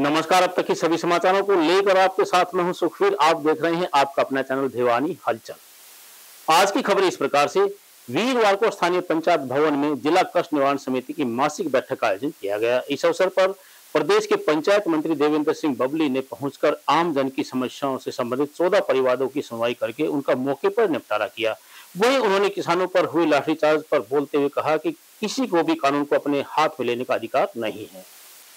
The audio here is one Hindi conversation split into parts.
नमस्कार। अब तक के सभी समाचारों को लेकर आपके साथ में हूं सुखवीर। आप देख रहे हैं आपका अपना चैनल भिवानी हलचल। आज की खबर इस प्रकार से, वीरवार को स्थानीय पंचायत भवन में जिला कष्ट निवारण समिति की मासिक बैठक का आयोजन किया गया। इस अवसर पर प्रदेश के पंचायत मंत्री देवेंद्र सिंह बबली ने पहुंचकर आम जन की समस्याओं से संबंधित 14 परिवारों की सुनवाई करके उनका मौके पर निपटारा किया। वहीं उन्होंने किसानों पर हुए लाठीचार्ज पर बोलते हुए कहा कि किसी को भी कानून को अपने हाथ में लेने का अधिकार नहीं है।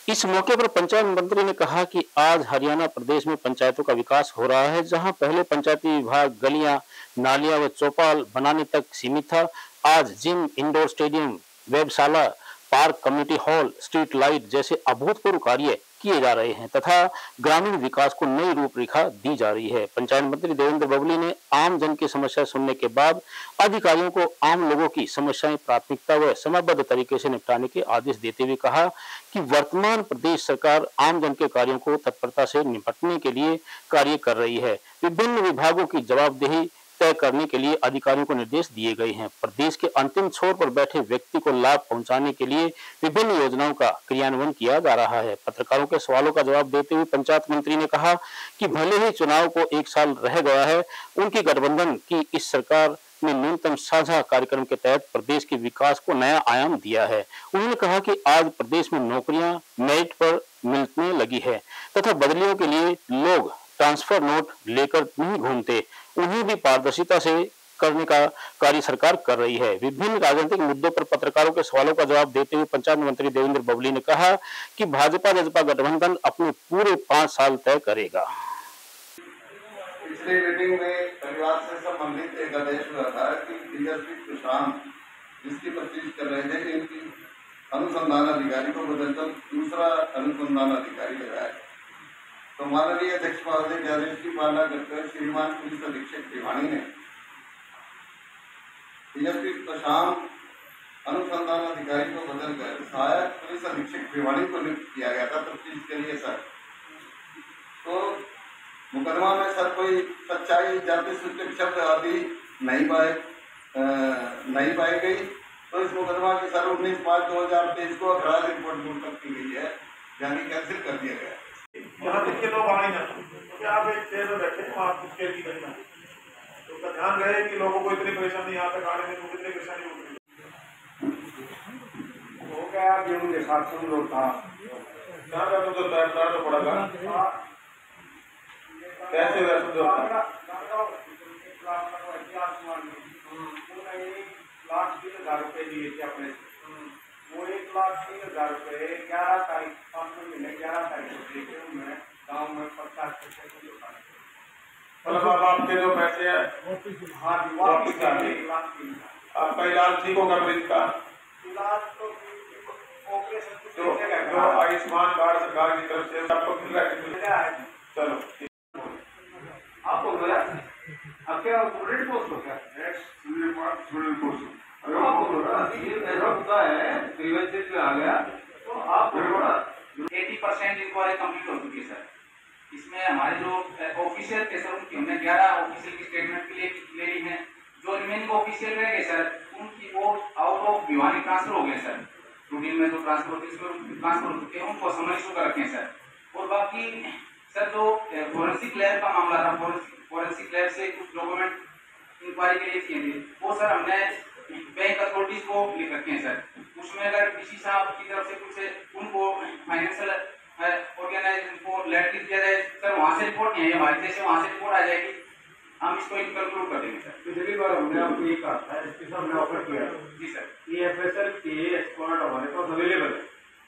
इस मौके पर पंचायत मंत्री ने कहा कि आज हरियाणा प्रदेश में पंचायतों का विकास हो रहा है। जहां पहले पंचायती विभाग गलियां, नालियां व चौपाल बनाने तक सीमित था, आज जिम, इंडोर स्टेडियम, वेबशाला, park, community hall, street light जैसे अभूतपूर्व कार्य किए जा रहे हैं तथा ग्रामीण विकास को नई रूपरेखा दी जा रही है। पंचायत मंत्री देवेंद्र बबली ने आम जन की समस्या सुनने के बाद अधिकारियों को आम लोगों की समस्याएं प्राथमिकता व समयबद्ध तरीके से निपटाने के आदेश देते हुए कहा कि वर्तमान प्रदेश सरकार आम जन के कार्यों को तत्परता से निपटने के लिए कार्य कर रही है। विभिन्न विभागों की जवाबदेही तय करने के लिए अधिकारियों को निर्देश दिए गए हैं। प्रदेश के अंतिम छोर पर बैठे व्यक्ति को लाभ पहुंचाने के लिए विभिन्न योजनाओं का क्रियान्वयन किया जा रहा है। पत्रकारों के सवालों का जवाब देते हुए पंचायत मंत्री ने कहा कि भले ही चुनाव को 1 साल रह गया है, उनकी गठबंधन की इस सरकार ने न्यूनतम साझा कार्यक्रम के तहत प्रदेश के विकास को नया आयाम दिया है। उन्होंने कहा कि आज प्रदेश में नौकरियां मेरिट पर मिलने लगी है तथा बदलियों के लिए लोग ट्रांसफर नोट लेकर नहीं घूमते, उन्हें भी पारदर्शिता से करने का कार्य सरकार कर रही है। विभिन्न राजनीतिक मुद्दों पर पत्रकारों के सवालों का जवाब देते हुए पंचायत मंत्री देवेंद्र बबली ने कहा कि भाजपा जसपा गठबंधन अपने पूरे 5 साल तय करेगा। पिछली मीटिंग में परिवार से संबंधित एक आदेश हुआ था कि डीएसपी प्रशांत जिसकी तफ्तीश कर रहे थे कि इनकी अनुसंधान अधिकारी को बदलकर दूसरा अनुसंधान अधिकारी लगाया। तो माननीय अध्यक्ष महोदय के आदेश की पालना करते हुए श्रीमान पुलिस अधीक्षक भिवानी ने डीएसपी प्रशांत अनुसंधान अधिकारी को बदलकर सहायक पुलिस अधीक्षक भिवानी को नियुक्त किया गया था तफ्तीश के लिए। सर, तो मुकदमा में सर कोई सच्चाई, जाति सूचक शब्द आदि नहीं पाई गई। तो इस मुकदमा की सर 19/5/2023 को अखराज रिपोर्ट मुल्तब की गई है, यानी कैंसिल कर दिया गया। यहाँ तक के लोग आए ना, क्योंकि आप एक चेयर में बैठे हो, आप कुछ कहती नहीं ना, तो उसका ध्यान रहे कि लोगों को इतनी परेशानी यहाँ तक आने में तो कितनी परेशानी होती है। हो गया गेहूं के साथ समझौता, कहाँ का समझौता तो पड़ेगा, कैसे हुआ समझौता? 1,03,000 रुपए दिए थे अपने, वो 1,03,000 रुपए 11 तारीख 5 महीने 11 तारीख को देखे उन्होंने गाँव में 50% मतलब अब आपके जो पैसे हैं वापिस आ गए। आपका इलाज ठीक होगा मरीज का? इलाज तो ऑपरेशन जो आयुष्मान कार्ड सरकार की तरफ से आपको मिल रहा है। चलो आपको मिला, अब क्या स्टूडेंट पोस्ट हो क्या? स्टूडेंट पोस्ट होता है ग्रीवेंसेस में आ गया तो आप 80% इंक्वायरी कंप्लीट हो चुकी है सर। इसमें हमारे जो ऑफिशियल थे सर उनकी हमने 11 ऑफिशियल की स्टेटमेंट के लिए ले ली है। जो रिमेनिंग ऑफिशियल रह गए सर उनकी वो आउट ऑफ भिवानी ट्रांसफर हो गए सर। रूटीन में जो ट्रांसफर होते हैं ट्रांसफर हो चुके हैं, उनको समझ शुरू कर रखे हैं सर। और बाकी सर जो फोरेंसिक लैब का मामला था, फोरेंसिक लैब से कुछ डॉक्यूमेंट इंक्वायरी के लिए चाहिए थे, वो सर हमने बैंक अथॉरिटीज को लिख रखे हैं सर। उसमें अगर डीसी साहब की तरफ से कुछ उनको फाइनेंशियल ऑर्गेनाइजेशन को लेटर दिया जाए सर, वहाँ से रिपोर्ट नहीं है हमारी, जैसे वहाँ से रिपोर्ट आ जाएगी हम इसको कंक्लूड कर देंगे सर। पिछली बार हमने आपको ये कहा था, इसके साथ हमने ऑफर किया जी सर, ये एफएसएल के एक्सपर्ट हमारे पास अवेलेबल है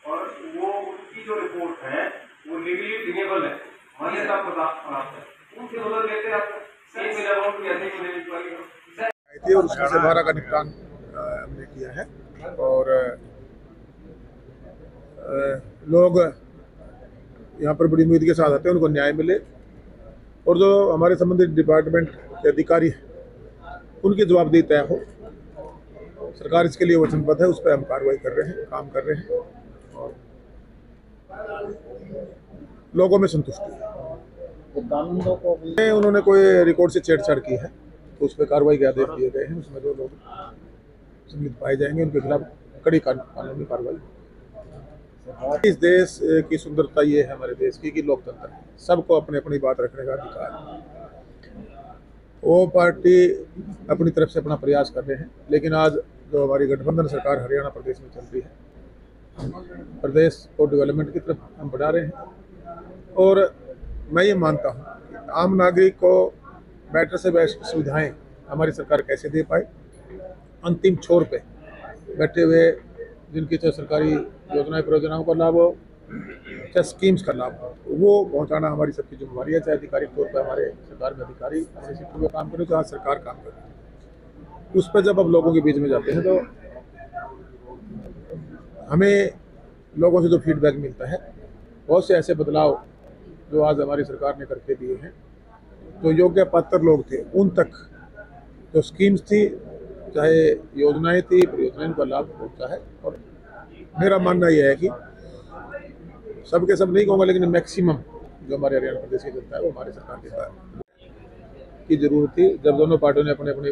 और वो उनकी जो रिपोर्ट है वो लीगली रिन्यूएबल है, हमारे साथ प्राप्त है। उनसे बदल लेते आप सेम अमाउंट कैसे मिलेगी और उसमें से 12 का निपटान हमने किया है। और लोग यहाँ पर बड़ी उम्मीद के साथ आते हैं उनको न्याय मिले और जो हमारे संबंधित डिपार्टमेंट के अधिकारी हैं उनकी जवाबदेही तय हो। सरकार इसके लिए वचनबद्ध है, उस पर हम कार्रवाई कर रहे हैं, काम कर रहे हैं और लोगों में संतुष्टि है। उन्होंने कोई रिकॉर्ड से छेड़छाड़ की है तो उस पर कार्रवाई के आदेश दिए गए हैं। उसमें जो लोग संलिप्त पाए जाएंगे उनके खिलाफ कड़ी कानूनी कार्रवाई। इस देश की सुंदरता ये है हमारे देश की कि लोकतंत्र है, सबको अपनी अपनी बात रखने का अधिकार है। वो पार्टी अपनी तरफ से अपना प्रयास कर रहे हैं, लेकिन आज जो हमारी गठबंधन सरकार हरियाणा प्रदेश में चल रही है, प्रदेश को डेवलपमेंट की तरफ हम बढ़ा रहे हैं। और मैं ये मानता हूँ कि आम नागरिक को बेटर से बेस्ट सुविधाएं हमारी सरकार कैसे दे पाए, अंतिम छोर पे बैठे हुए जिनकी चाहे सरकारी योजनाएं परियोजनाओं का लाभ हो, चाहे स्कीम्स का लाभ हो, वो पहुंचाना हमारी सबकी जिम्मेदारी है। चाहे अधिकारिक तौर पर हमारे सरकार में अधिकारी हमारे सेक्टर में काम करें, चाहे सरकार काम करे, उस पर जब अब लोगों के बीच में जाते हैं तो हमें लोगों से जो फीडबैक मिलता है, बहुत से ऐसे बदलाव जो आज हमारी सरकार ने करके दिए हैं, जो योग्य पात्र लोग थे उन तक जो स्कीम्स थी, चाहे योजनाएं थी, परियोजनाओं का लाभ पहुंचा है। और मेरा मानना यह है कि सबके सब नहीं कहूँगा, लेकिन मैक्सिमम जो हमारे हरियाणा प्रदेश की जनता है वो हमारी सरकार के साथ की जरूरत थी। जब दोनों पार्टियों ने अपने अपने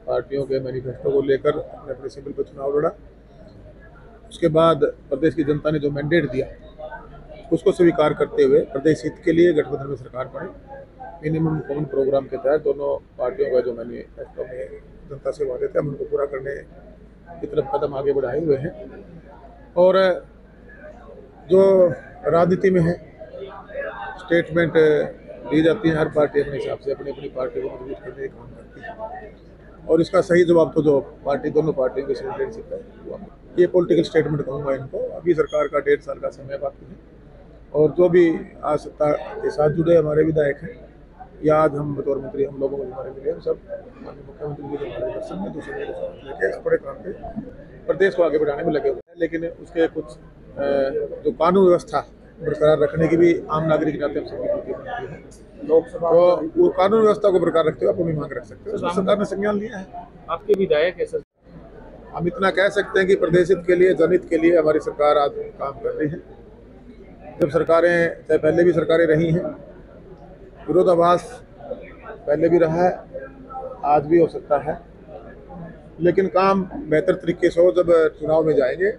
पार्टियों के मैनिफेस्टो को लेकर अपने अपने सिंबल पर चुनाव लड़ा, उसके बाद प्रदेश की जनता ने जो मैंडेट दिया उसको स्वीकार करते हुए प्रदेश हित के लिए गठबंधन में सरकार बनी। मिनिमम कॉमन प्रोग्राम के तहत दोनों पार्टियों का जो मैनिफेस्टो में जनता से वादे थे, हम उनको पूरा करने की तरफ कदम आगे बढ़ाए हुए हैं। और जो राजनीति में है, स्टेटमेंट दी जाती है, हर पार्टी अपने हिसाब से अपनी अपनी पार्टी को मजबूत करने का काम करती है। और इसका सही जवाब तो जो पार्टी दोनों पार्टियों की लीडरशिप है वो ये पॉलिटिकल स्टेटमेंट कहूँगा इनको। अभी सरकार का 1.5 साल का समय बाकी है, और जो भी आज सत्ता के साथ जुड़े हमारे विधायक हैं या आज हम बतौर मंत्री हम लोगों को हमारे मिले, हम सब माननीय मुख्यमंत्री जी के मार्गदर्शन में दूसरे लेके इस बड़े काम पे प्रदेश को आगे बढ़ाने में लगे हुए हैं। लेकिन उसके कुछ जो कानून व्यवस्था बरकरार रखने की भी आम नागरिक के नाते हम सबकी ड्यूटी बनती है। लोकसभा तो वो कानून व्यवस्था को बरकरार रखते हुए अपनी मांग रख सकते हैं, उसमें सरकार ने संज्ञान लिया है। आपके विधायक है सर, हम इतना कह सकते हैं कि प्रदेश हित के लिए, जनहित के लिए हमारी सरकार आज काम कर रही है। जब सरकारें, चाहे पहले भी सरकारें रही हैं, विरोधाभास पहले भी रहा है, आज भी हो सकता है, लेकिन काम बेहतर तरीके से हो। जब चुनाव में जाएंगे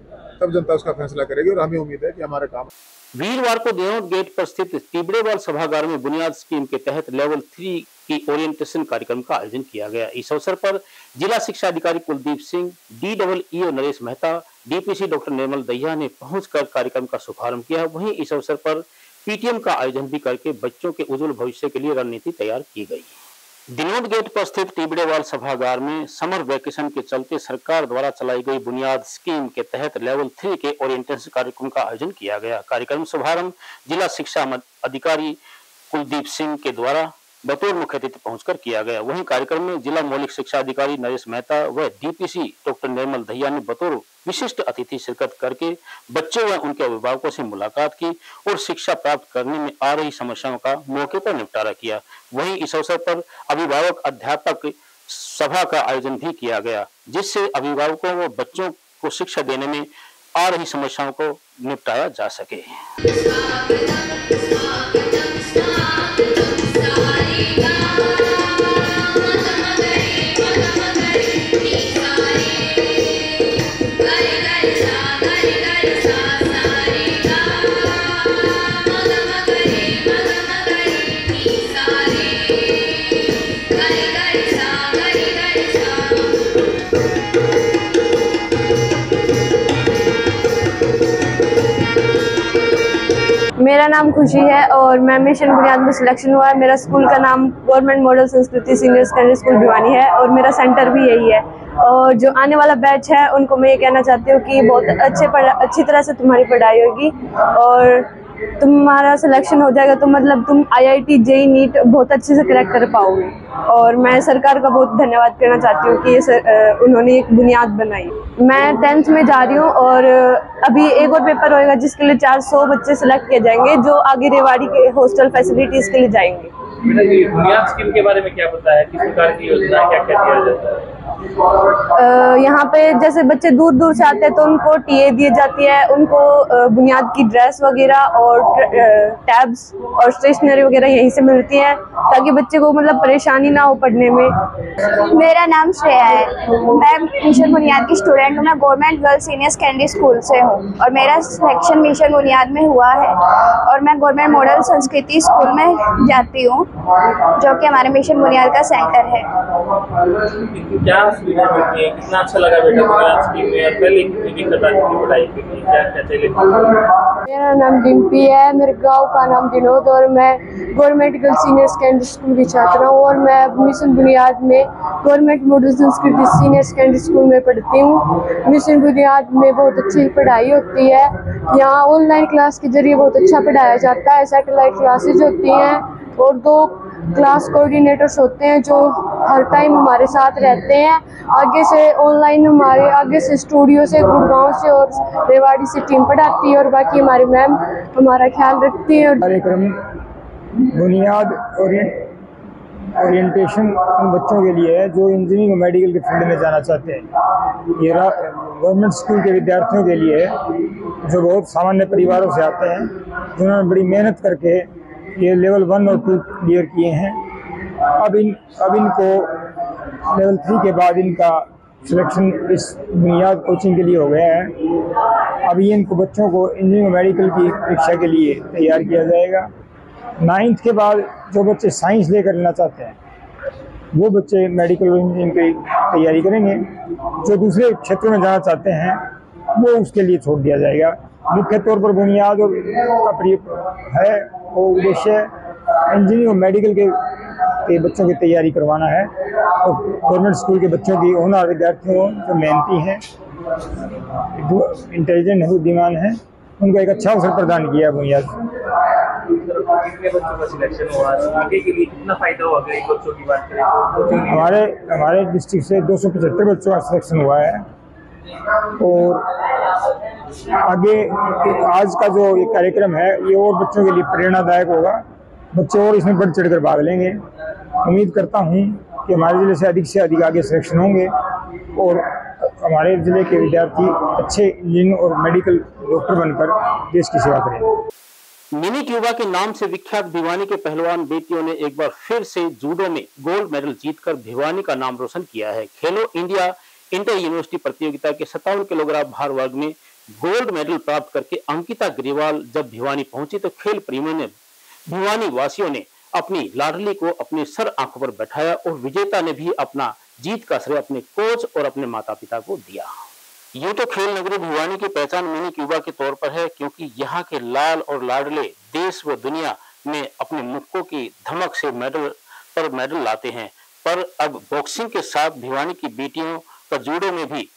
तब जनता उसका फैसला करेगी, और हमें उम्मीद है कि हमारा काम। वीरवार को देवोद गेट पर स्थित टिबड़ेवाल सभागार में बुनियाद स्कीम के तहत लेवल 3 की ओरिएंटेशन कार्यक्रम का आयोजन किया गया। इस अवसर पर जिला शिक्षा अधिकारी Kuldeep Singh, DEO Naresh Mehta, DPC doctor Nirmal Dahiya ने पहुंचकर कार्यक्रम का शुभारंभ किया। वहीं इस अवसर पर PTM का आयोजन भी करके बच्चों के उज्जवल भविष्य के लिए रणनीति तैयार की गई। दिनोद गेट पर स्थित टिबड़ेवाल सभागार में समर वैकेशन के चलते सरकार द्वारा चलाई गई बुनियाद स्कीम के तहत लेवल 3 के ओरिएंटेशन कार्यक्रम का आयोजन किया गया। कार्यक्रम शुभारंभ जिला शिक्षा अधिकारी कुलदीप सिंह के द्वारा बतौर मुख्य अतिथि पहुंचकर किया गया। वहीं कार्यक्रम में जिला मौलिक शिक्षा अधिकारी नरेश मेहता व DPC डॉक्टर निर्मल दहिया ने बतौर विशिष्ट अतिथि शिरकत करके बच्चों व उनके अभिभावकों से मुलाकात की और शिक्षा प्राप्त करने में आ रही समस्याओं का मौके पर निपटारा किया। वहीं इस अवसर पर अभिभावक अध्यापक सभा का आयोजन भी किया गया, जिससे अभिभावकों व बच्चों को शिक्षा देने में आ रही समस्याओं को निपटाया जा सके। मेरा नाम खुशी है और मैं मिशन बुनियाद में सिलेक्शन हुआ है। मेरा स्कूल का नाम गवर्नमेंट मॉडल संस्कृति सीनियर सेकेंडरी स्कूल भिवानी है और मेरा सेंटर भी यही है। और जो आने वाला बैच है उनको मैं ये कहना चाहती हूँ कि बहुत अच्छी तरह से तुम्हारी पढ़ाई होगी और तुम्हारा सिलेक्शन हो जाएगा तो मतलब तुम IIT JEE नीट बहुत अच्छे से क्रैक कर पाओगे। और मैं सरकार का बहुत धन्यवाद करना चाहती हूँ कि ये उन्होंने एक बुनियाद बनाई। मैं 10th में जा रही हूँ और अभी एक और पेपर होएगा जिसके लिए 400 बच्चे सिलेक्ट किए जाएंगे जो आगे रेवाड़ी के हॉस्टल फैसिलिटीज के लिए जाएंगे। बुनियाद स्कीम के बारे में क्या पता है, किस प्रकार की योजना, क्या क्या दिया जाता है? यहाँ पे जैसे बच्चे दूर दूर से आते हैं तो उनको टीए दी जाती है, उनको बुनियाद की ड्रेस वगैरह और टैब्स और स्टेशनरी वगैरह यहीं से मिलती है, ताकि बच्चे को मतलब परेशानी ना हो पढ़ने में। मेरा नाम श्रेया है, मैं मिशन बुनियाद की स्टूडेंट हूँ। मैं government girls senior secondary school से हूँ और मेरा सिलेक्शन मिशन बुनियाद में हुआ है और मैं गवर्नमेंट मॉडल संस्कृति स्कूल में जाती हूँ, जो कि हमारे मिशन बुनियाद का सेंटर है। क्या सुविधा मिलती है, कितना अच्छा लगा बेटा बुनियाद स्कीम में, और पहले कितनी दिक्कत आती थी पढ़ाई के लिए, क्या क्या चले? मेरा नाम डिम्पी है, मेरे गांव का नाम विनोद और मैं government girls senior secondary school की छात्रा हूँ और मैं मिशन बुनियाद में गवर्नमेंट मॉडल संस्कृति सीनियर सेकेंडरी स्कूल में पढ़ती हूँ। मिशन बुनियाद में बहुत अच्छी पढ़ाई होती है, यहाँ ऑनलाइन क्लास के जरिए बहुत अच्छा पढ़ाया जाता है, सैटेलाइट क्लासेज होती हैं और 2 क्लास कोऑर्डिनेटर्स होते हैं जो हर टाइम हमारे साथ रहते हैं। आगे से ऑनलाइन हमारे आगे से स्टूडियो से, गुड़गांव से और रेवाड़ी से टीम पढ़ाती है और बाकी हमारी मैम हमारा ख्याल रखती है। कार्यक्रम बुनियाद ओरिएंटेशन उन बच्चों के लिए है जो इंजीनियरिंग और मेडिकल के फील्ड में जाना चाहते हैं। ये गवर्नमेंट स्कूल के विद्यार्थियों के लिए है जो बहुत सामान्य परिवारों से आते हैं, जिन्होंने बड़ी मेहनत करके ये लेवल 1 और 2 क्लियर किए हैं। अब इनको लेवल 3 के बाद इनका सिलेक्शन इस बुनियाद कोचिंग के लिए हो गया है। अभी इनको बच्चों को इंजीनियरिंग और मेडिकल की परीक्षा के लिए तैयार किया जाएगा। 9th के बाद जो बच्चे साइंस लेकर लेना चाहते हैं वो बच्चे मेडिकल और इंजीनियरिंग की तैयारी करेंगे। जो दूसरे क्षेत्रों में जाना चाहते हैं वो उसके लिए छोड़ दिया जाएगा। मुख्य तौर पर बुनियाद का है वो उद्देश्य इंजीनियरिंग और मेडिकल के बच्चों की तैयारी करवाना है और गवर्नमेंट स्कूल के बच्चों की होनहार विद्यार्थियों जो मेहनती हैं, इंटेलिजेंट है, बुद्धिमान हैं, उनको एक अच्छा अवसर प्रदान किया बुनियाद। कितने बच्चों का सिलेक्शन हुआ, आगे के लिए कितना फायदा होगा? अगर बच्चों की बात करें हमारे डिस्ट्रिक्ट से 275 बच्चों का सिलेक्शन हुआ है और आगे आज का जो ये कार्यक्रम है ये और बच्चों के लिए प्रेरणादायक होगा। बच्चे और इसमें बढ़ चढ़ कर भाग लेंगे। उम्मीद करता हूँ कि हमारे ज़िले से अधिक आगे सिलेक्शन होंगे और हमारे ज़िले के विद्यार्थी अच्छे इंजीनियर और मेडिकल डॉक्टर बनकर देश की सेवा करेंगे। मिनी क्यूबा के नाम से विख्यात भिवानी के पहलवान बेटियों ने एक बार फिर से जूडो में गोल्ड मेडल जीतकर भिवानी का नाम रोशन किया है। खेलो इंडिया इंटर यूनिवर्सिटी प्रतियोगिता के 57 किलोग्राम भार वर्ग में गोल्ड मेडल प्राप्त करके अंकिता ग्रेवाल जब भिवानी पहुंची तो खेल प्रेमियों ने, भिवानी वासियों ने अपनी लाडली को अपने सर आंखों पर बैठाया और विजेता ने भी अपना जीत का श्रेय अपने कोच और अपने माता पिता को दिया। यूं तो खेल नगरी भिवानी की पहचान मिनी क्यूबा के तौर पर है, क्योंकि यहाँ के लाल और लाडले देश व दुनिया में अपने मुक्कों की धमक से मेडल लाते हैं। पर अब बॉक्सिंग के साथ भिवानी की बेटियों का जूडो में भी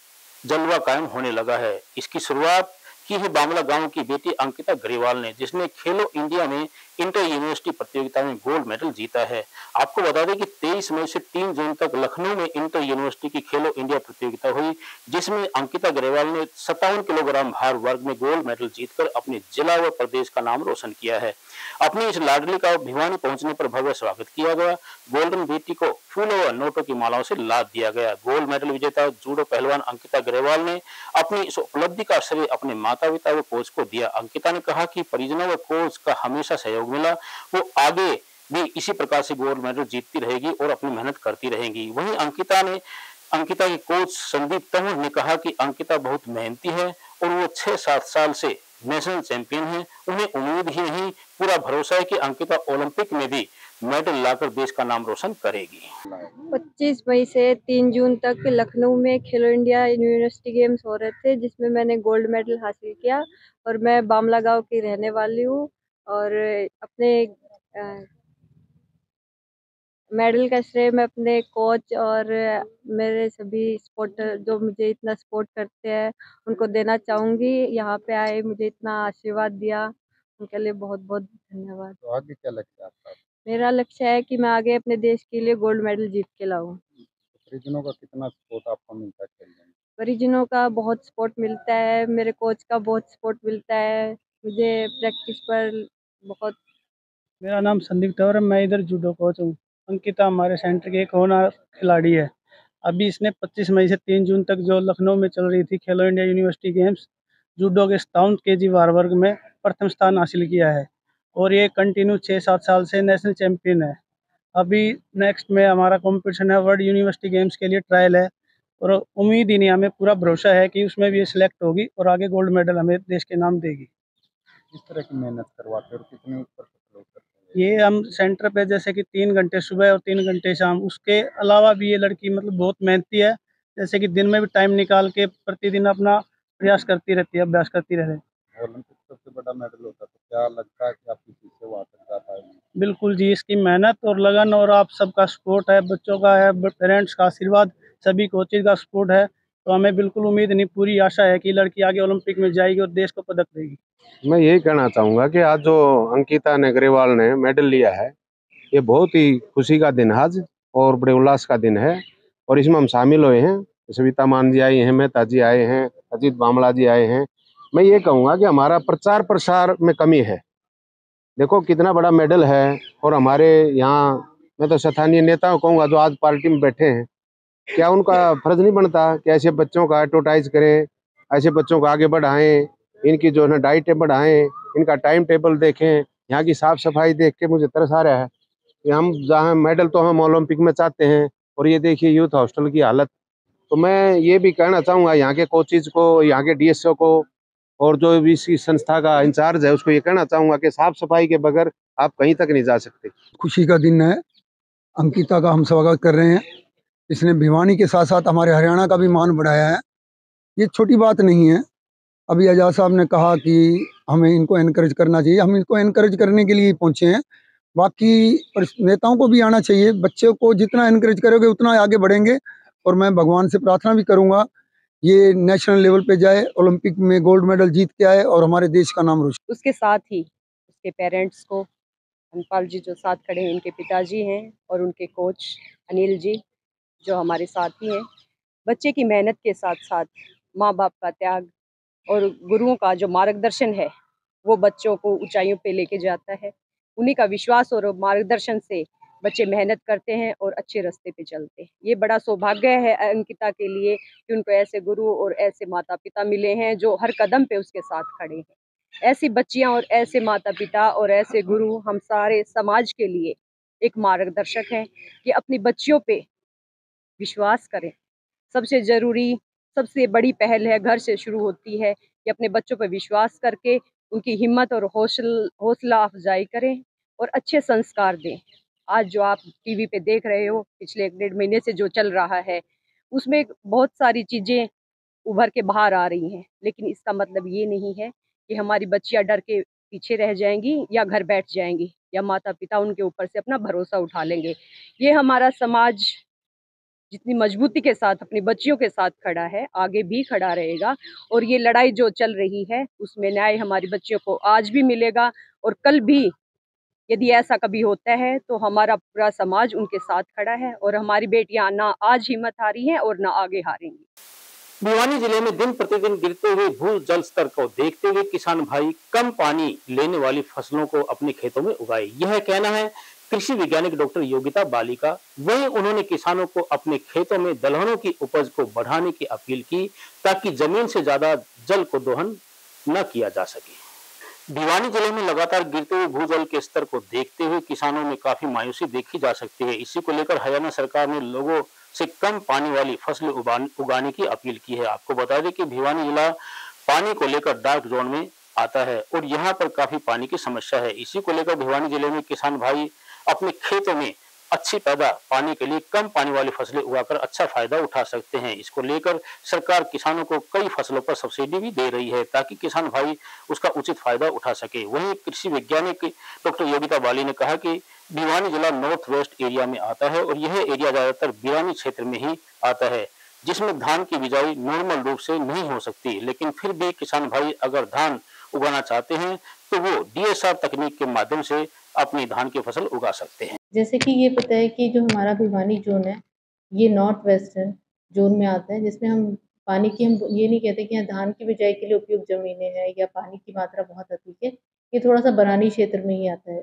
जलवा कायम होने लगा है। इसकी शुरुआत की है बामला गांव की बेटी अंकिता ग्रेवाल ने, जिसने खेलो इंडिया में इंटर यूनिवर्सिटी प्रतियोगिता में गोल्ड मेडल जीता है। आपको बता दें कि 23 मई से 3 जून तक लखनऊ में इंटर यूनिवर्सिटी की खेलो इंडिया प्रतियोगिता हुई, जिसमें अंकिता ग्रेवाल ने 57 किलोग्राम भार वर्ग में गोल्ड मेडल जीतकर अपने जिला व प्रदेश का नाम रोशन किया है। अपनी इस लाडली का भिवानी पहुंचने पर भव्य स्वागत किया गया। गोल्डन बेटी को फूलों व नोटों की मालाओं से लाद दिया गया। गोल्ड मेडल विजेता जूडो पहलवान अंकिता ग्रेवाल ने अपनी इस उपलब्धि का श्रेय अपने माता पिता व कोच को दिया। अंकिता ने कहा कि परिजनों व कोच का हमेशा सहयोग मिला, वो आगे भी इसी प्रकार से गोल्ड मेडल जीतती रहेगी और अपनी मेहनत करती रहेगी। वहीं अंकिता के कोच संदीप तंवर ने कहा कि अंकिता बहुत मेहनती है और वो 6-7 साल से नेशनल चैंपियन है। उन्हें उम्मीद ही नहीं, पूरा भरोसा है कि अंकिता ओलंपिक में भी मेडल लाकर देश का नाम रोशन करेगी। 25 मई से 3 जून तक लखनऊ में खेलो इंडिया यूनिवर्सिटी गेम्स हो रहे थे, जिसमें मैंने गोल्ड मेडल हासिल किया और मैं बामला गांव की रहने वाली हूँ और अपने मेडल का श्रेय मैं अपने कोच और मेरे सभी सपोर्टर जो मुझे इतना सपोर्ट करते हैं उनको देना चाहूँगी। यहाँ पे आए मुझे इतना आशीर्वाद दिया, उनके लिए बहुत बहुत धन्यवाद। तो आगे क्या लक्ष्य है आपका? मेरा लक्ष्य है कि मैं आगे अपने देश के लिए गोल्ड मेडल जीत के लाऊं। परिजनों का कितना सपोर्ट आपको मिलता है खेलने में? परिजनों का बहुत सपोर्ट मिलता है, मेरे कोच का बहुत सपोर्ट मिलता है, मुझे प्रैक्टिस पर बहुत। मेरा नाम संदीप तंवर है, मैं इधर जूडो कोच हूँ। अंकिता हमारे सेंटर की एक होनहार खिलाड़ी है। अभी इसने 25 मई से 3 जून तक जो लखनऊ में चल रही थी खेलो इंडिया यूनिवर्सिटी गेम्स जूडो के 57 केजी भार वर्ग में प्रथम स्थान हासिल किया है और ये कंटिन्यू 6-7 साल से नेशनल चैंपियन है। अभी नेक्स्ट में हमारा कंपटीशन है, वर्ल्ड यूनिवर्सिटी गेम्स के लिए ट्रायल है और उम्मीद ही नहीं, हमें पूरा भरोसा है कि उसमें भी ये सिलेक्ट होगी और आगे गोल्ड मेडल हमें देश के नाम देगी। किस तरह की मेहनत करवाते हैं और कितने ऊपर लोग करते हैं? ये हम सेंटर पे जैसे कि 3 घंटे सुबह और 3 घंटे शाम, उसके अलावा भी ये लड़की मतलब बहुत मेहनती है, जैसे कि दिन में भी टाइम निकाल के प्रतिदिन अपना प्रयास करती रहती है, अभ्यास करती रहती है। ओलंपिक सबसे बड़ा मेडल होता है, तो क्या लगता है कि आपकी चीज से वहाँ तक जा पाएगी? बिल्कुल जी, इसकी मेहनत और लगन और आप सबका सपोर्ट है, बच्चों का है, पेरेंट्स का आशीर्वाद, सभी कोचेज का सपोर्ट है, तो हमें बिल्कुल उम्मीद नहीं, पूरी आशा है कि लड़की आगे ओलंपिक में जाएगी और देश को पदक देगी। मैं यही कहना चाहूँगा कि आज जो अंकिता नेगरेवाल ने मेडल लिया है, ये बहुत ही खुशी का दिन है आज और बड़े उल्लास का दिन है और इसमें हम शामिल हुए हैं। सविता मान जी आई हैं, मेहता जी आए हैं, अजीत बामला जी आए हैं। मैं ये कहूँगा कि हमारा प्रचार प्रसार में कमी है। देखो कितना बड़ा मेडल है और हमारे यहाँ, मैं तो स्थानीय नेताओं कहूँगा जो आज पार्टी में बैठे हैं, क्या उनका फर्ज नहीं बनता कि ऐसे बच्चों का एडवर्टाइज करें, ऐसे बच्चों को आगे बढ़ाएं, इनकी जो है डाइटें बढ़ाएं, इनका टाइम टेबल देखें, यहाँ की साफ सफाई देख के मुझे तरस आ रहा है कि हम जहाँ मेडल तो हम ओलंपिक में चाहते हैं और ये देखिए यूथ हॉस्टल की हालत। तो मैं ये भी कहना चाहूँगा यहाँ के कोचेज को, यहाँ के डीएसओ को और जो भी इसी संस्था का इंचार्ज है उसको ये कहना चाहूँगा कि साफ सफाई के बगैर आप कहीं तक नहीं जा सकते। खुशी का दिन है, अंकिता का हम स्वागत कर रहे हैं। इसने भिवानी के साथ साथ हमारे हरियाणा का भी मान बढ़ाया है। ये छोटी बात नहीं है। अभी आजाद साहब ने कहा कि हमें इनको एनकरेज करना चाहिए, हम इनको एनकरेज करने के लिए ही पहुँचे हैं। बाकी नेताओं को भी आना चाहिए, बच्चों को जितना एनकरेज करोगे उतना आगे बढ़ेंगे और मैं भगवान से प्रार्थना भी करूँगा ये नेशनल लेवल पे जाए, ओलंपिक में गोल्ड मेडल जीत के आए और हमारे देश का नाम रोशन। उसके साथ ही उसके पेरेंट्स को, अनपाल जी जो साथ खड़े हैं, उनके पिताजी हैं और उनके कोच अनिल जी जो हमारे साथी हैं। बच्चे की मेहनत के साथ साथ माँ बाप का त्याग और गुरुओं का जो मार्गदर्शन है वो बच्चों को ऊंचाइयों पे लेके जाता है। उन्हीं का विश्वास और मार्गदर्शन से बच्चे मेहनत करते हैं और अच्छे रास्ते पे चलते हैं। ये बड़ा सौभाग्य है अंकिता के लिए कि उनको ऐसे गुरु और ऐसे माता पिता मिले हैं जो हर कदम पे उसके साथ खड़े हैं। ऐसी बच्चियां और ऐसे माता पिता और ऐसे गुरु हम सारे समाज के लिए एक मार्गदर्शक हैं कि अपनी बच्चियों पे विश्वास करें। सबसे ज़रूरी, सबसे बड़ी पहल है घर से शुरू होती है कि अपने बच्चों पर विश्वास करके उनकी हिम्मत और हौसला अफजाई करें और अच्छे संस्कार दें। आज जो आप टीवी पे देख रहे हो, पिछले 1 डेढ़ महीने से जो चल रहा है, उसमें बहुत सारी चीज़ें उभर के बाहर आ रही हैं, लेकिन इसका मतलब ये नहीं है कि हमारी बच्चियां डर के पीछे रह जाएंगी या घर बैठ जाएंगी या माता पिता उनके ऊपर से अपना भरोसा उठा लेंगे। ये हमारा समाज जितनी मजबूती के साथ अपनी बच्चियों के साथ खड़ा है, आगे भी खड़ा रहेगा और ये लड़ाई जो चल रही है उसमें न्याय हमारी बच्चियों को आज भी मिलेगा और कल भी यदि ऐसा कभी होता है तो हमारा पूरा समाज उनके साथ खड़ा है और हमारी बेटियां ना आज हिम्मत हारी हैं और ना आगे हारेंगी। भिवानी जिले में दिन प्रतिदिन गिरते हुए भू जल स्तर को देखते हुए किसान भाई कम पानी लेने वाली फसलों को अपने खेतों में उगाए, यह कहना है कृषि वैज्ञानिक डॉक्टर योगिता बाली का। वहीं उन्होंने किसानों को अपने खेतों में दलहनों की उपज को बढ़ाने की अपील की ताकि जमीन से ज्यादा जल को दोहन न किया जा सके। भिवानी जिले में लगातार गिरते हुए भूजल के स्तर को देखते हुए किसानों में काफी मायूसी देखी जा सकती है। इसी को लेकर हरियाणा सरकार ने लोगों से कम पानी वाली फसलें उगाने की अपील की है। आपको बता दें कि भिवानी जिला पानी को लेकर डार्क जोन में आता है और यहाँ पर काफी पानी की समस्या है। इसी को लेकर भिवानी जिले में किसान भाई अपने खेतों में अच्छी पैदा पाने के लिए कम पानी वाली फसलें उगाकर अच्छा फायदा उठा सकते हैं। इसको लेकर सरकार किसानों को कई फसलों पर सब्सिडी भी दे रही है ताकि किसान भाई उसका उचित फायदा उठा सके। वहीं कृषि वैज्ञानिक डॉक्टर योगिता बाली ने कहा कि भिवानी जिला नॉर्थ वेस्ट एरिया में आता है और यह एरिया ज्यादातर बिरानी क्षेत्र में ही आता है जिसमें धान की बिजाई नॉर्मल रूप से नहीं हो सकती, लेकिन फिर भी किसान भाई अगर धान उगाना चाहते हैं तो वो डीएसआर तकनीक के माध्यम से अपनी धान की फसल उगा सकते हैं। जैसे कि ये पता है कि जो हमारा भिवानी जोन है ये नॉर्थ वेस्टर्न जोन में आता है, जिसमें हम पानी की, हम ये नहीं कहते कि यहाँ धान की बिजाई के लिए उपयुक्त ज़मीनें हैं या पानी की मात्रा बहुत अधिक है, ये थोड़ा सा बरानी क्षेत्र में ही आता है।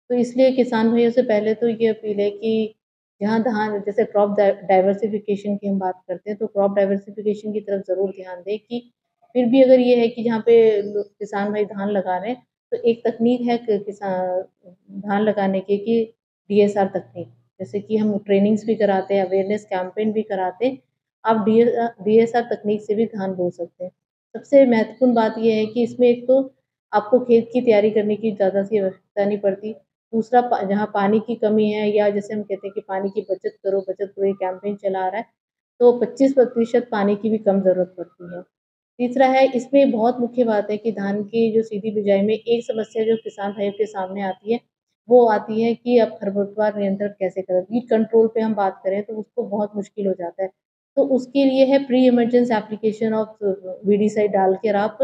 तो इसलिए किसान भाइयों से पहले तो ये अपील है कि जहाँ धान जैसे क्रॉप डाइवर्सिफिकेशन की हम बात करते हैं, तो क्रॉप डाइवर्सिफिकेशन की तरफ ज़रूर ध्यान दें कि फिर भी अगर ये है कि जहाँ पे किसान भाई धान लगा रहे हैं, तो एक तकनीक है किसान धान लगाने की कि DSR तकनीक, जैसे कि हम ट्रेनिंग्स भी कराते हैं, अवेयरनेस कैंपेन भी कराते हैं। आप DSR तकनीक से भी धान बो सकते हैं। सबसे महत्वपूर्ण बात ये है कि इसमें एक तो आपको खेत की तैयारी करने की ज़्यादा सी आवश्यकता नहीं पड़ती। दूसरा जहाँ पानी की कमी है या जैसे हम कहते हैं कि पानी की बचत करो ये कैंपेन चला रहा है, तो 25% पानी की भी कम ज़रूरत पड़ती है। तीसरा है, इसमें बहुत मुख्य बात है कि धान की जो सीधी बिजाई में एक समस्या जो किसान भाइयों के सामने आती है, वो आती है कि अब खरपतवार नियंत्रण कैसे करें? वीड कंट्रोल पे हम बात करें तो उसको बहुत मुश्किल हो जाता है। तो उसके लिए है pre emergence application of weedicide डाल कर आप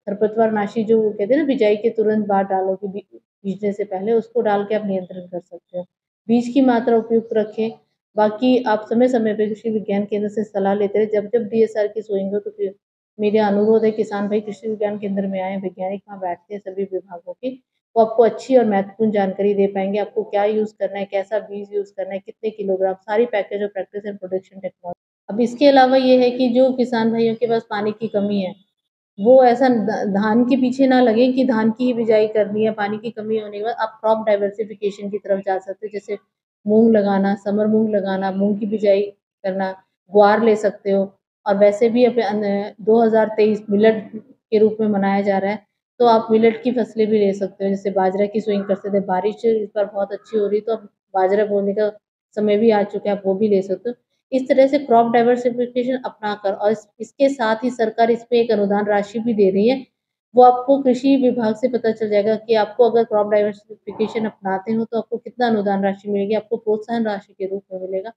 खरपतवारनाशी जो कहते हैं ना बिजाई के तुरंत बाद डालोगे बीजने से पहले, उसको डाल के आप नियंत्रण कर सकते हो। बीज की मात्रा उपयुक्त रखें। बाकी आप समय-समय पे कृषि विज्ञान केंद्र से सलाह लेते रहें। जब-जब DSR की सुनेंगे हो तो फिर मेरा अनुरोध है किसान भाई कृषि विज्ञान केंद्र में आएँ, वैज्ञानिक वहाँ बैठते हैं सभी विभागों के, वो आपको अच्छी और महत्वपूर्ण जानकारी दे पाएँगे। आपको क्या यूज़ करना है, कैसा बीज यूज़ करना है, कितने किलोग्राम, सारी package of practice and production technology. अब इसके अलावा ये है कि जो किसान भाइयों के पास पानी की कमी है, वो ऐसा धान के पीछे ना लगे कि धान की ही बिजाई करनी है, पानी की कमी होने के बाद आप क्रॉप डाइवर्सिफिकेशन की तरफ जा सकते हो। जैसे मूँग लगाना, समर मूँग लगाना, मूँग की बिजाई करना, ग्वार ले सकते हो और वैसे भी 2023 मिलेट के रूप में मनाया जा रहा है, तो आप मिलेट की फसलें भी ले सकते हो। जैसे बाजरा की सोइंग कर सकते हैं, बारिश इस बार बहुत अच्छी हो रही है, तो अब बाजरा बोने का समय भी आ चुका है, आप वो भी ले सकते हो। इस तरह से क्रॉप डाइवर्सिफिकेशन अपनाकर और इसके साथ ही सरकार इसमें एक अनुदान राशि भी दे रही है। वो आपको कृषि विभाग से पता चल जाएगा कि आपको अगर क्रॉप डाइवर्सिफिकेशन अपनाते हो तो आपको कितना अनुदान राशि मिलेगी, आपको प्रोत्साहन राशि के रूप में मिलेगा।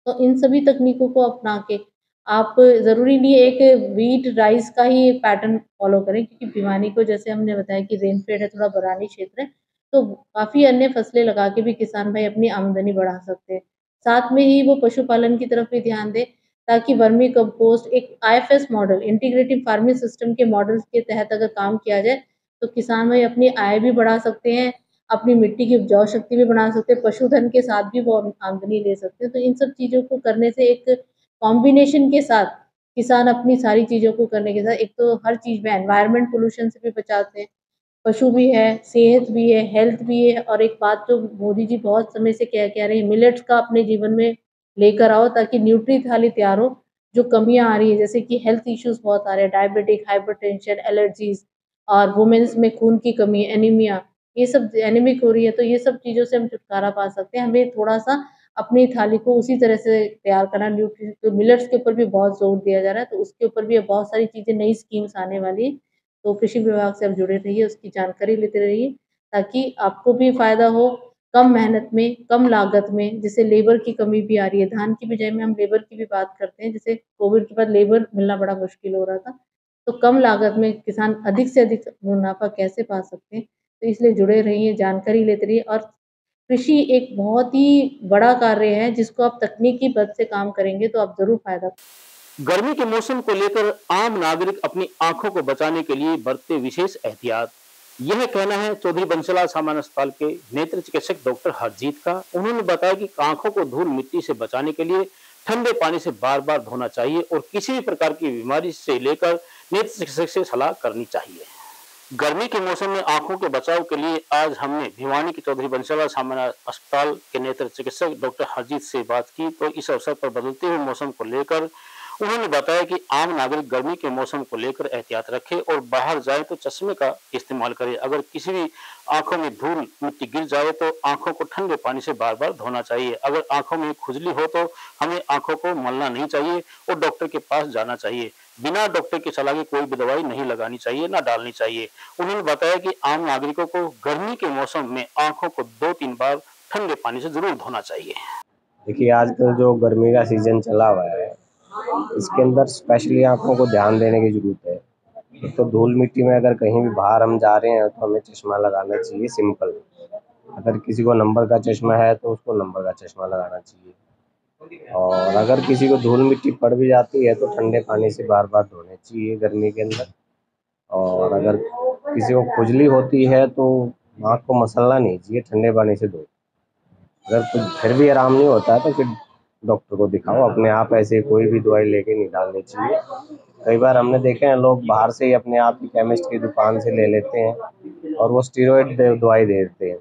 तो इन सभी तकनीकों को अपना के आप ज़रूरी नहीं है एक व्हीट, राइस का ही एक पैटर्न फ़ॉलो करें, क्योंकि भिवानी को जैसे हमने बताया कि रेनफेड है, थोड़ा बरानी क्षेत्र है, तो काफ़ी अन्य फसलें लगा के भी किसान भाई अपनी आमदनी बढ़ा सकते हैं। साथ में ही वो पशुपालन की तरफ भी ध्यान दें, ताकि वर्मी कंपोस्ट एक IFS model integrated farming system के मॉडल के तहत अगर काम किया जाए, तो किसान भाई अपनी आय भी बढ़ा सकते हैं, अपनी मिट्टी की उपजाऊ शक्ति भी बढ़ा सकते हैं, पशुधन के साथ भी वो आमदनी ले सकते हैं। तो इन सब चीज़ों को करने से एक कॉम्बिनेशन के साथ किसान अपनी सारी चीज़ों को करने के साथ एक तो हर चीज़ में एनवायरनमेंट पॉल्यूशन से भी बचाते हैं, पशु भी है, सेहत भी है, हेल्थ भी है और एक बात जो मोदी जी बहुत समय से कह रहे हैं, मिलेट्स का अपने जीवन में लेकर आओ ताकि न्यूट्री थाली तैयार हो। जो कमियाँ आ रही है जैसे कि हेल्थ इश्यूज़ बहुत आ रहे हैं, डायबिटिक, हाइपरटेंशन, एलर्जीज़ और वुमेन्स में खून की कमी, एनीमिया, ये सब एनीमिक हो रही है, तो ये सब चीज़ों से हम छुटकारा पा सकते हैं। हमें थोड़ा-सा अपनी थाली को उसी तरह से तैयार करना न्यूट्री तो मिलेट्स के ऊपर भी बहुत ज़ोर दिया जा रहा है, तो उसके ऊपर भी अब बहुत सारी चीज़ें नई स्कीम्स आने वाली हैं। तो कृषि विभाग से आप जुड़े रहिए, उसकी जानकारी लेते रहिए, ताकि आपको भी फ़ायदा हो, कम मेहनत में, कम लागत में। जैसे लेबर की कमी भी आ रही है, धान की बिजाई में हम लेबर की भी बात करते हैं, जैसे कोविड के बाद लेबर मिलना बड़ा मुश्किल हो रहा था, तो कम लागत में किसान अधिक से अधिक मुनाफ़ा कैसे पा सकते हैं, तो इसलिए जुड़े रहिए, जानकारी लेते रहिए और कृषि एक बहुत ही बड़ा कार्य है, जिसको आप तकनीकी बल से काम करेंगे, तो आप ज़रूर फ़ायदा गर्मी के मौसम को लेकर आम नागरिक अपनी आंखों को बचाने के लिए बरते विशेष एहतियात, यह कहना है चौधरी बंसीलाल सामान्य अस्पताल के नेत्र चिकित्सक डॉक्टर हरजीत का। उन्होंने बताया कि आंखों को धूल मिट्टी से बचाने के लिए ठंडे पानी से बार बार धोना चाहिए और किसी भी प्रकार की बीमारी से लेकर नेत्र चिकित्सक से सलाह करनी चाहिए। गर्मी के मौसम में आंखों के बचाव के लिए आज हमने भिवानी के चौधरी बंसीलाल सामान्य अस्पताल के नेत्र चिकित्सक डॉक्टर हरजीत से बात की। तो इस अवसर पर बदलते हुए मौसम को लेकर उन्होंने बताया कि आम नागरिक गर्मी के मौसम को लेकर एहतियात रखे और बाहर जाए तो चश्मे का इस्तेमाल करे। अगर किसी भी आंखों में धूल मिट्टी गिर जाए तो आंखों को ठंडे पानी से बार बार धोना चाहिए। अगर आंखों में खुजली हो तो हमें आंखों को मलना नहीं चाहिए और डॉक्टर के पास जाना चाहिए। बिना डॉक्टर की सलाह के कोई भी दवाई नहीं लगानी चाहिए, ना डालनी चाहिए। उन्होंने बताया कि आम नागरिकों को गर्मी के मौसम में आंखों को 2-3 बार ठंडे पानी से जरूर धोना चाहिए। देखिए, आजकल जो गर्मी का सीजन चला हुआ है, इसके अंदर स्पेशली आंखों को ध्यान देने की जरूरत है। एक तो धूल मिट्टी में अगर कहीं भी बाहर हम जा रहे हैं तो हमें चश्मा लगाना चाहिए सिंपल। अगर किसी को नंबर का चश्मा है तो उसको नंबर का चश्मा लगाना चाहिए, और अगर किसी को धूल मिट्टी पड़ भी जाती है तो ठंडे पानी से बार बार धोने चाहिए गर्मी के अंदर। और अगर किसी को खुजली होती है तो आँख को मसलना नहीं चाहिए, ठंडे पानी से धो। अगर कुछ फिर भी आराम नहीं होता है तो फिर डॉक्टर को दिखाओ। अपने आप ऐसे कोई भी दवाई लेके नहीं डालनी चाहिए। कई बार हमने देखे हैं लोग बाहर से ही अपने आप ही केमिस्ट की दुकान से ले लेते हैं और वो स्टीरॉयड दवाई दे देते हैं।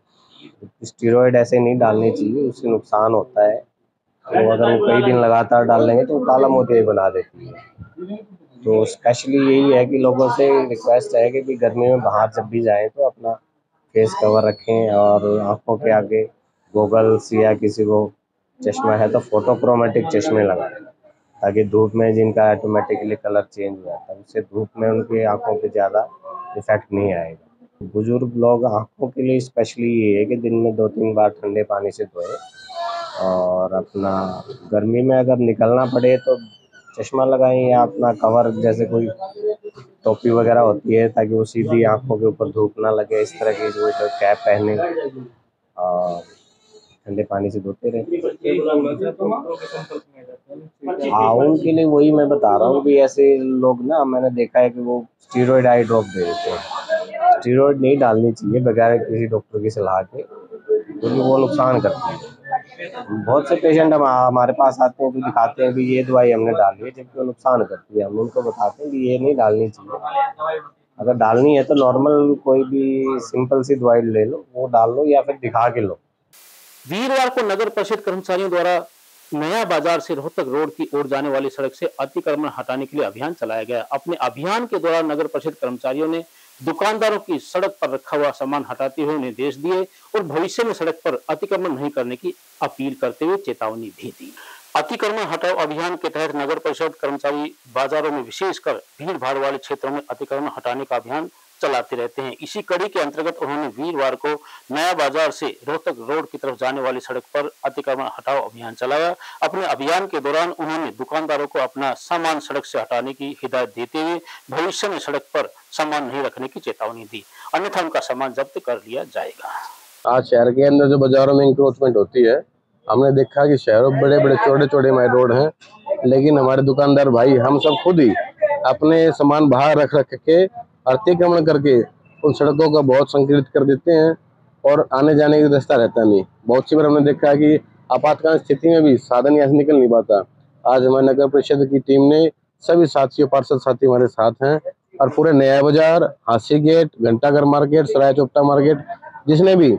स्टीरॉयड ऐसे नहीं डालनी चाहिए, उससे नुकसान होता है। तो अगर वो कई दिन लगातार डाल लेंगे तो काला मोतिया बना देती है। तो स्पेशली यही है कि लोगों से रिक्वेस्ट है कि गर्मी में बाहर जब भी जाएं तो अपना फेस कवर रखें और आंखों के आगे गोगल्स या किसी को चश्मा है तो फोटोक्रोमेटिक चश्मे लगाएं, ताकि धूप में जिनका ऑटोमेटिकली कलर चेंज हो जाता है उससे धूप में उनकी आंखों पे ज़्यादा इफेक्ट नहीं आएगा। बुजुर्ग लोग आंखों के लिए स्पेशली ये है कि दिन में 2-3 बार ठंडे पानी से धोएं और अपना गर्मी में अगर निकलना पड़े तो चश्मा लगाएं या अपना कवर जैसे कोई टोपी वगैरह होती है ताकि वो सीधी आंखों के ऊपर धूप ना लगे, इस तरह की जो कैप पहने और ठंडे पानी से धोते रहे। हाँ, उनके लिए वही मैं बता रहा हूँ कि ऐसे लोग ना मैंने देखा है कि वो स्टीरॉयड आई ड्रॉप दे देते हैं। स्टीरॉयड नहीं डालनी चाहिए बगैर किसी डॉक्टर की सलाह के, क्योंकि वो नुकसान करती है। बहुत से पेशेंट हमारे पास आते हैं तो दिखाते हैं कि ये दवाई हमने डाली है, जबकि वो नुकसान करती है। हम उनको बताते हैं कि ये नहीं डालनी चाहिए। अगर डालनी है तो नॉर्मल कोई भी सिंपल सी दवाई ले लो, वो डाल लो या फिर दिखा के लो। वीरवार को नगर परिषद कर्मचारियों द्वारा नया बाजार से रोहतक रोड की ओर जाने वाली सड़क से अतिक्रमण हटाने के लिए अभियान चलाया गया। अपने अभियान के दौरान नगर परिषद कर्मचारियों ने दुकानदारों की सड़क पर रखा हुआ सामान हटाते हुए निर्देश दिए और भविष्य में सड़क पर अतिक्रमण नहीं करने की अपील करते हुए चेतावनी भी दी। अतिक्रमण हटाओ अभियान के तहत नगर परिषद कर्मचारी बाजारों में विशेषकर भीड़ भाड़ वाले क्षेत्रों में अतिक्रमण हटाने का अभियान चलाते रहते हैं। इसी कड़ी के अंतर्गत उन्होंने वीरवार को नया बाजार से रोहतक रोड की तरफ जाने वाली सड़क पर अतिक्रमण हटाओ अभियान चलाया। अपने अभियान के दौरान उन्होंने दुकानदारों को अपना सामान सड़क से हटाने की हिदायत देते हुए भविष्य में सड़क पर सामान नहीं रखने की चेतावनी दी, अन्यथा उनका सामान जब्त कर लिया जाएगा। आज शहर के अंदर जो बाजारों में इंक्रोचमेंट होती है, हमने देखा कि शहरों में बड़े बड़े चौड़े चौड़े माई रोड हैं, लेकिन हमारे दुकानदार भाई हम सब खुद ही अपने सामान बाहर रख के अतिक्रमण करके उन सड़कों का बहुत संकीर्णित कर देते हैं और आने जाने का रास्ता रहता नहीं। बहुत सी बार हमने देखा है कि आपातकालीन स्थिति में भी साधन यहाँ से निकल नहीं पाता। आज हमारे नगर परिषद की टीम ने सभी साथियों, पार्षद साथी हमारे साथ हैं और पूरे नया बाजार, हांसी गेट, घंटाघर मार्केट, सराय चौपटा मार्केट, जिसने भी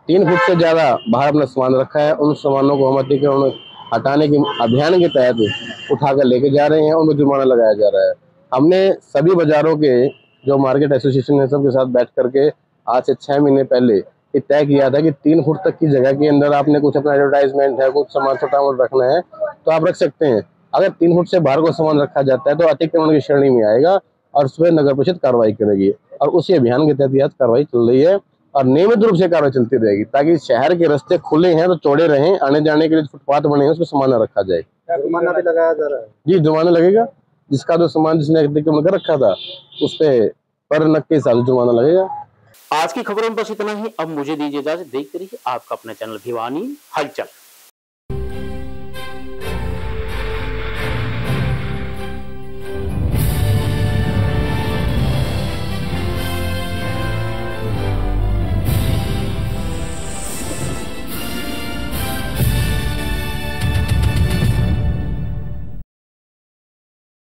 3 फुट से ज्यादा बाहर अपना सामान रखा है, उन सामानों को हम अतिक्रमण हटाने के अभियान के तहत उठाकर लेके जा रहे हैं, उनको जुर्माना लगाया जा रहा है। हमने सभी बाजारों के जो मार्केट एसोसिएशन है सबके साथ बैठ करके आज से 6 महीने पहले ये तय किया था कि 3 फुट तक की जगह के अंदर आपने कुछ अपना एडवर्टाइजमेंट है, कुछ सामान छोटा मोटा रखना है तो आप रख सकते हैं। अगर 3 फुट से बाहर को सामान रखा जाता है तो अतिक्रमण की श्रेणी में आएगा और उस पर नगर परिषद कार्रवाई करेगी और उसी अभियान के तहत आज कार्रवाई चल रही है और नियमित रूप से कार्रवाई चलती रहेगी ताकि शहर के रास्ते खुले हैं तो चौड़े रहें, आने जाने के लिए फुटपाथ बने हैं उसको सामान न रखा जाए। जुर्माना भी लगाया जा रहा है? जी, जुर्माना लगेगा। जिसका जो सामान जिसने अतिक्रमण कर रखा था उस पर नक के हिसाब से जुर्माना लगेगा। आज की खबरों में बस इतना ही। अब मुझे दीजिए इजाजत। देखते रहिए आपका अपना चैनल भिवानी हलचल।